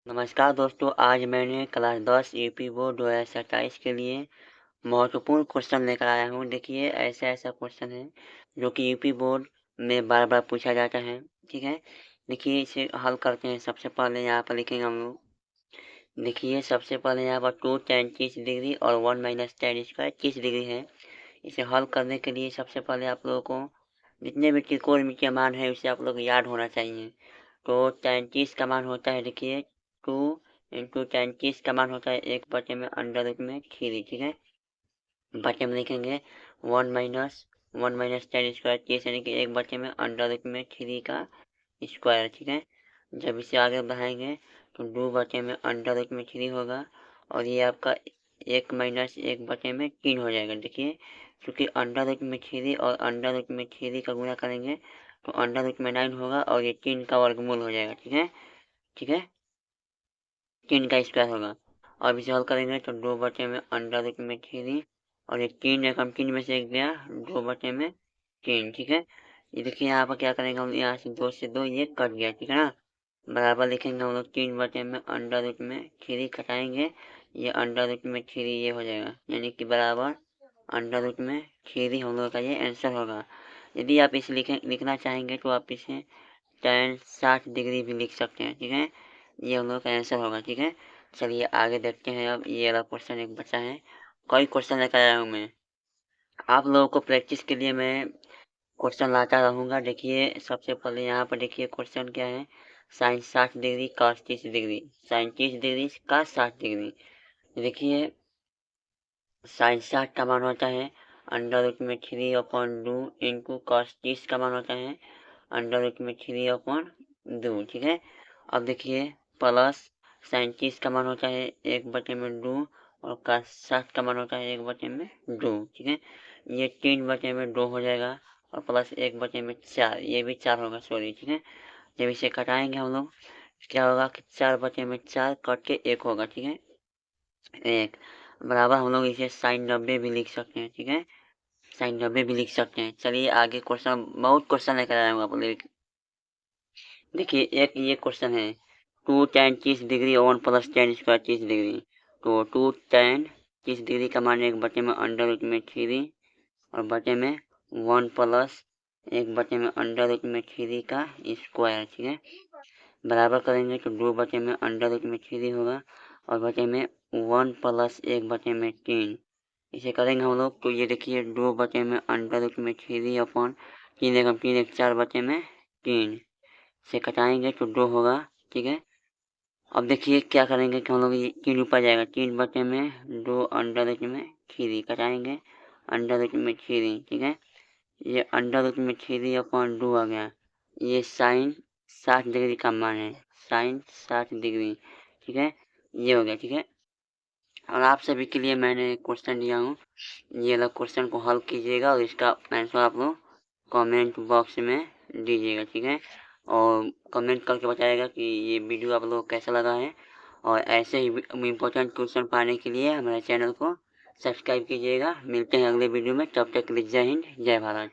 नमस्कार दोस्तों, आज मैंने क्लास 10 यूपी बोर्ड 2027 के लिए महत्वपूर्ण क्वेश्चन लेकर आया हूँ। देखिए ऐसा क्वेश्चन है जो कि यूपी बोर्ड में बार-बार पूछा जाता है, ठीक है? देखिए इसे हल करते हैं। सबसे पहले यहाँ पर लिखेंगे हम लोग। देखिए सबसे पहले यहाँ पर 2 tan 30 डिग्री और 1 माइनस tan स्क्वायर 30 डिग्री है। इसे हल करने के लिए सबसे पहले आप लोगों को जितने भी त्रिकोणमितीय मान है उसे आप लोग याद होना चाहिए। तो tan 30 का मान होता है, देखिए 2 इंटू tan 30 का मान होता है 1/√3, ठीक है? बटे में लिखेंगे 1 माइनस tan स्क्वायर 30 यानी कि 1/√3 का स्क्वायर, ठीक है? जब इसे आगे बढ़ाएंगे तो 2/√3 होगा और ये आपका 1 - 1/3 हो जाएगा। देखिए क्योंकि √3 और √3 का गुणा करेंगे तो √9 होगा और ये 3 का वर्गमूल हो जाएगा, ठीक है? ठीक है, 3 का स्क्वायर होगा। अब इसे हल करेंगे तो 2/√3 और ये 3 एकम 3 में से 1 गया, 2/3, ठीक है? ये देखिए यहाँ पर क्या करेंगे हम, यहाँ से 2 से 2 ये कट गया, ठीक है ना? बराबर लिखेंगे हम लोग 3/√3 घटाएंगे, ये √3 ये हो जाएगा, यानी कि बराबर √3 हम लोग का ये आंसर होगा। यदि आप इसे लिखना चाहेंगे तो आप इसे tan 60 डिग्री भी लिख सकते हैं, ठीक है? ये हम लोग का आंसर होगा, ठीक है? चलिए आगे देखते हैं। अब ये वाला क्वेश्चन एक बचा है। कई क्वेश्चन लेकर आया हूँ मैं, आप लोगों को प्रैक्टिस के लिए मैं क्वेश्चन लाता रहूँगा। देखिए सबसे पहले यहाँ पर देखिए क्वेश्चन क्या है, sine 60 degree cos 30 degree, sine 30 degree cos 60 degree. देखिए साइन 60 का मान होता है √3/2 इंटू cos 30 का मान होता है √3/2, ठीक है? अब देखिए प्लस साइन 30 का मान होता है 1/2 और cos 60 का मान होता है 1/2, ठीक है? ये 3/2 हो जाएगा और प्लस 1/4, ये भी 4 होगा, सॉरी, ठीक है? जब इसे घटाएंगे हम लोग क्या होगा कि 4/4 कट के 1 होगा, ठीक है? 1 बराबर हम लोग इसे साइन 90 भी लिख सकते हैं, ठीक है? साइन 90 भी लिख सकते हैं। चलिए आगे क्वेश्चन, बहुत क्वेश्चन लेकर आया हूँ आप लोग। देखिए एक ये क्वेश्चन है, 2 tan 30 डिग्री और 1 प्लस tan स्क्वायर 30 डिग्री। तो 2 tan 30 डिग्री का मान 1/√3 और बटे में 1 प्लस 1/√3 का स्क्वायर, ठीक है? बराबर करेंगे तो 2/√3 होगा और बटे में 1 प्लस 1/3। इसे करेंगे हम लोग तो ये देखिए 2/√3 अपॉन 3 एकम 3 एक 4/3 से घटाएंगे तो 2 होगा, ठीक है? अब देखिए क्या करेंगे कि हम लोग ये 3 ऊपर जाएगा, 3/2 घटाएंगे √3, ठीक है? ये √3 अपॉन 2 आ गया। ये साइन 60 डिग्री का मान है, साइन 60 डिग्री, ठीक है? ये हो गया, ठीक है? और आप सभी के लिए मैंने क्वेश्चन दिया हूँ, ये वाला क्वेश्चन को हल कीजिएगा और इसका आंसर आप लोग कमेंट बॉक्स में दीजिएगा, ठीक है? और कमेंट करके बताइएगा कि ये वीडियो आप लोग कैसा लगा है। और ऐसे ही इम्पोर्टेंट क्वेश्चन पाने के लिए हमारे चैनल को सब्सक्राइब कीजिएगा। मिलते हैं अगले वीडियो में, तब तक के लिए जय हिंद, जय भारत।